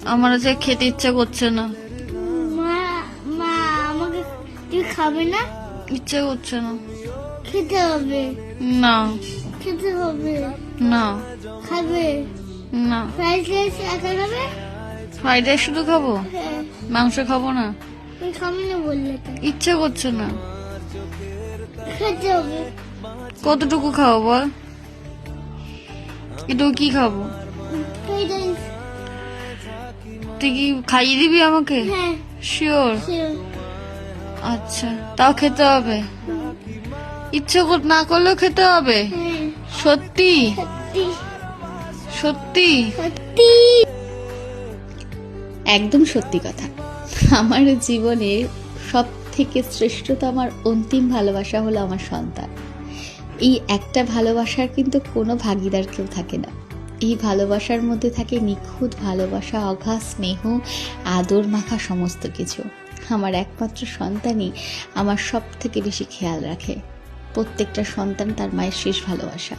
আমার যে খেতে ইচ্ছা করছে না। মা মা আমাকে তুই খাবে না? ইচ্ছা করছে না। খেতে হবে। না খেতে হবে। না খাবে? না। ফ্রাইড রাইস একা খাবে? ফ্রাইড রাইস শুধু খাবো, হ্যাঁ। মাংস খাবো না। তুই খাবি না বললে তো। ইচ্ছা করছে না। খেতে হবে। কতটুকু খাবো বল? এটুকু কি খাবো? Fried rice. তুই কি খাইয়ে দিবি আমাকে? হ্যাঁ। শিওর? sure. আচ্ছা, তাও খেতে হবে? ইচ্ছে না করলেও খেতে হবে? হ্যাঁ। সত্যি? সত্যি সত্যি? সত্যি। একদম সত্যি কথা। আমার জীবনে সব থেকে শ্রেষ্ঠতম আর অন্তিম ভালোবাসা হলো আমার সন্তান। এই একটা ভালোবাসার কিন্তু কোনো ভাগিদার কেউ থাকে না। এই ভালোবাসার মধ্যে থাকে নিখুঁত ভালোবাসা, অগাধ স্নেহ, আদর মাখা সমস্ত কিছু। আমার একমাত্র সন্তানই আমার সব থেকে বেশি খেয়াল রাখে। প্রত্যেকটা সন্তান তার মায়ের শেষ ভালোবাসা।